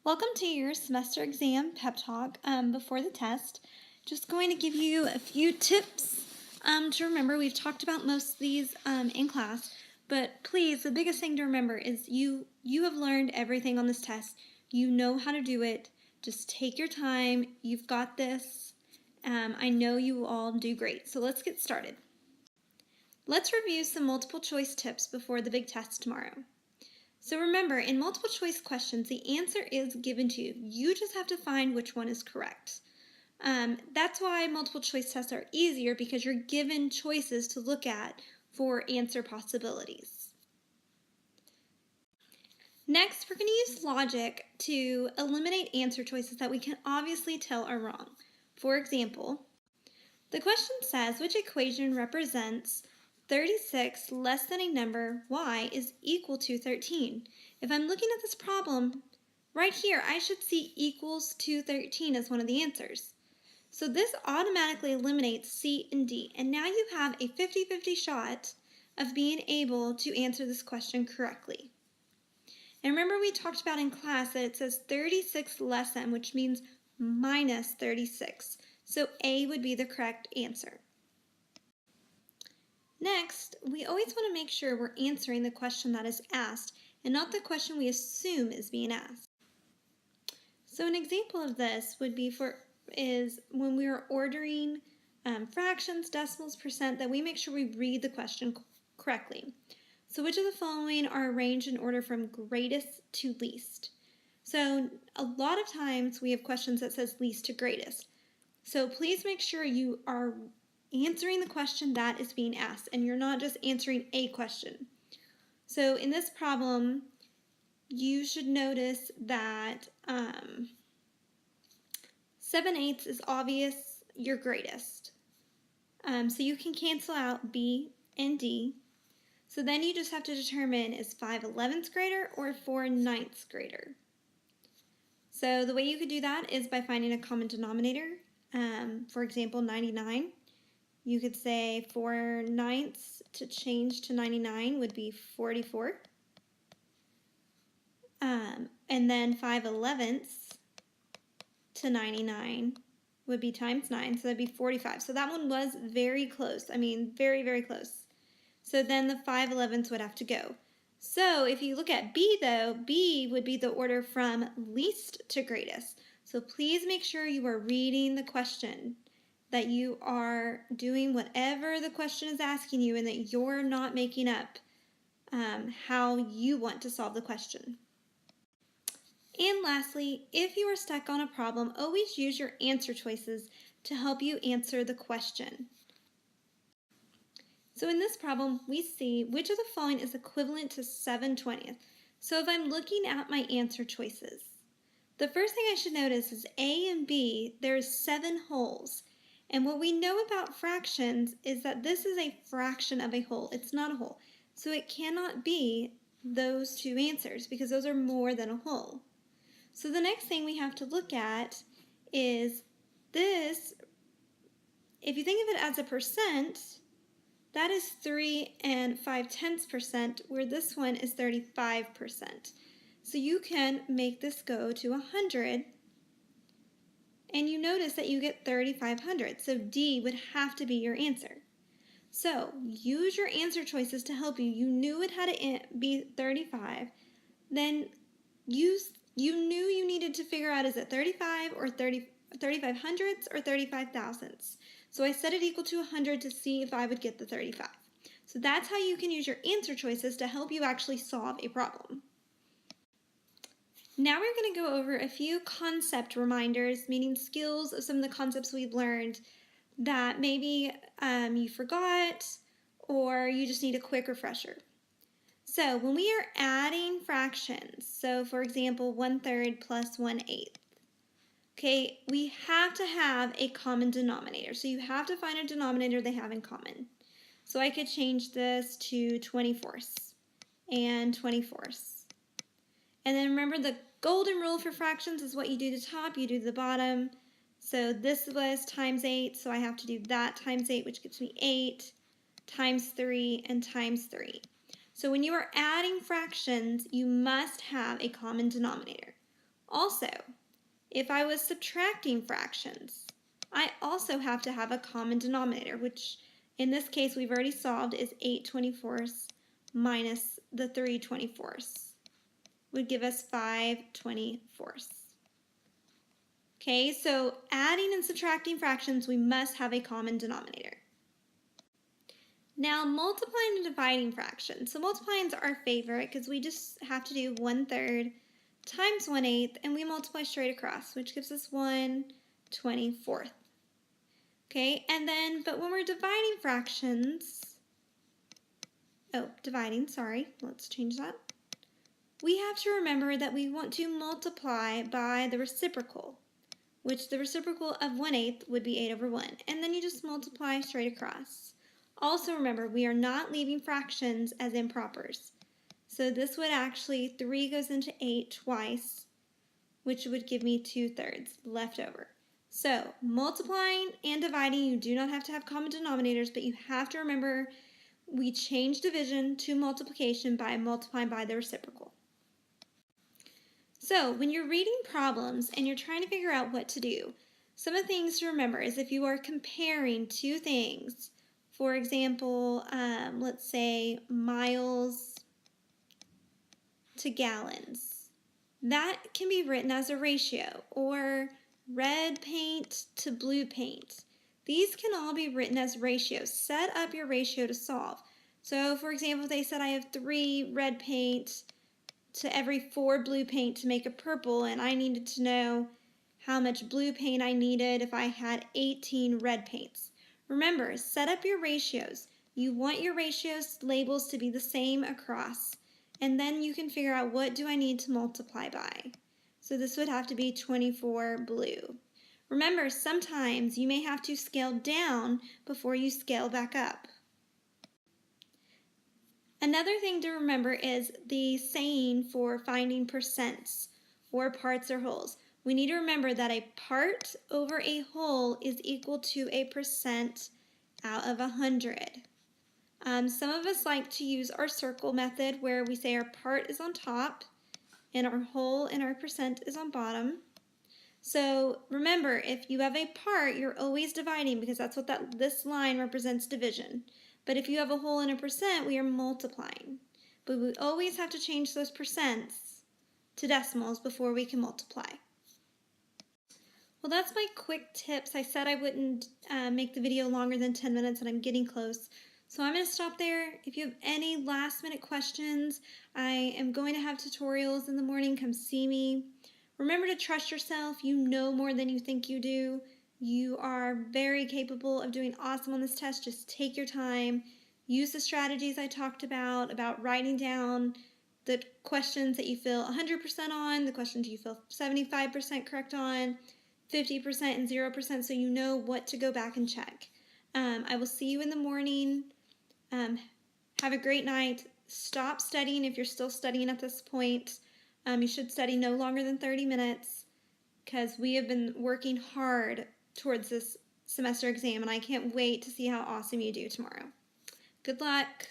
Welcome to your semester exam pep talk before the test. Just going to give you a few tips to remember. We've talked about most of these in class, but please, the biggest thing to remember is you have learned everything on this test. You know how to do it. Just take your time. You've got this. I know you will all do great. So let's get started. Let's review some multiple choice tips before the big test tomorrow. So remember, in multiple choice questions, the answer is given to you. You just have to find which one is correct. That's why multiple choice tests are easier, because you're given choices to look at for answer possibilities. Next, we're going to use logic to eliminate answer choices that we can obviously tell are wrong. For example, the question says, which equation represents 36 less than a number y is equal to 13. If I'm looking at this problem, right here, I should see equals to 13 as one of the answers. So this automatically eliminates C and D, and now you have a 50-50 shot of being able to answer this question correctly. And remember, we talked about in class that it says 36 less than, which means minus 36. So A would be the correct answer. Next, we always want to make sure we're answering the question that is asked and not the question we assume is being asked. So an example of this would be is when we are ordering fractions, decimals, percent, that we make sure we read the question correctly. So which of the following are arranged in order from greatest to least? So a lot of times we have questions that says least to greatest. So please make sure you are answering the question that is being asked, and you're not just answering a question. So in this problem, you should notice that 7/8 is obvious your greatest. So you can cancel out B and D. So then you just have to determine, is 5/11 greater or 4/9 greater? So the way you could do that is by finding a common denominator. For example, 99. You could say 4/9 to change to 99 would be 44. And then 5/11 to 99 would be times 9, so that'd be 45. So that one was very close. I mean, very, very close. So then the 5/11 would have to go. So if you look at B, though, B would be the order from least to greatest. So please make sure you are reading the question, that you are doing whatever the question is asking you, and that you're not making up how you want to solve the question. And lastly, if you are stuck on a problem, always use your answer choices to help you answer the question. So in this problem, we see which of the following is equivalent to 7/20. So if I'm looking at my answer choices, the first thing I should notice is A and B, there's 7 wholes. And what we know about fractions is that this is a fraction of a whole. It's not a whole. So it cannot be those two answers, because those are more than a whole. So the next thing we have to look at is this. If you think of it as a percent, that is 3 5/10%, where this one is 35%. So you can make this go to 100, and you notice that you get 3,500. So D would have to be your answer. So use your answer choices to help you. You knew it had to be 35. Then you knew you needed to figure out, is it 35 or 3,500ths or 35,000ths? So I set it equal to 100 to see if I would get the 35. So that's how you can use your answer choices to help you actually solve a problem. Now we're going to go over a few concept reminders, meaning skills of some of the concepts we've learned that maybe you forgot, or you just need a quick refresher. So when we are adding fractions, so for example, 1/3 plus 1/8, okay, we have to have a common denominator. So you have to find a denominator they have in common. So I could change this to 24ths and 24ths. And then remember, the golden rule for fractions is what you do to the top, you do to the bottom. So this was times 8, so I have to do that times 8, which gives me 8, times 3, and times 3. So when you are adding fractions, you must have a common denominator. Also, if I was subtracting fractions, I also have to have a common denominator, which in this case we've already solved is 8/24 minus the 3/24 would give us 5/24. Okay, so adding and subtracting fractions, we must have a common denominator. Now multiplying and dividing fractions. So multiplying is our favorite because we just have to do 1/3 times 1/8 and we multiply straight across, which gives us 1/24. Okay, and then, but when we're dividing fractions, let's change that. We have to remember that we want to multiply by the reciprocal, which the reciprocal of 1/8 would be 8/1, and then you just multiply straight across. Also remember, we are not leaving fractions as impropers. So this would actually, 3 goes into 8 twice, which would give me 2/3 left over. So multiplying and dividing, you do not have to have common denominators, but you have to remember we change division to multiplication by multiplying by the reciprocal. So when you're reading problems and you're trying to figure out what to do, some of the things to remember is if you are comparing two things, for example, let's say miles to gallons, that can be written as a ratio, or red paint to blue paint. These can all be written as ratios. Set up your ratio to solve. So for example, if they said I have 3 red paint to every 4 blue paint to make a purple, and I needed to know how much blue paint I needed if I had 18 red paints. Remember, set up your ratios. You want your ratios labels to be the same across, and then you can figure out what do I need to multiply by. So this would have to be 24 blue. Remember, sometimes you may have to scale down before you scale back up. Another thing to remember is the saying for finding percents or parts or wholes. We need to remember that a part over a whole is equal to a percent out of 100. Some of us like to use our circle method where we say our part is on top and our whole and our percent is on bottom. So remember, if you have a part, you're always dividing because that's what this line represents, division. But if you have a whole and a percent, we are multiplying. But we always have to change those percents to decimals before we can multiply. Well, that's my quick tips. I said I wouldn't make the video longer than 10 minutes, and I'm getting close. So I'm going to stop there. If you have any last minute questions, I am going to have tutorials in the morning. Come see me. Remember to trust yourself. You know more than you think you do. You are very capable of doing awesome on this test. Just take your time. Use the strategies I talked about writing down the questions that you feel 100% on, the questions you feel 75% correct on, 50% and 0%, so you know what to go back and check. I will see you in the morning. Have a great night. Stop studying if you're still studying at this point. You should study no longer than 30 minutes because we have been working hard towards this semester exam, and I can't wait to see how awesome you do tomorrow. Good luck.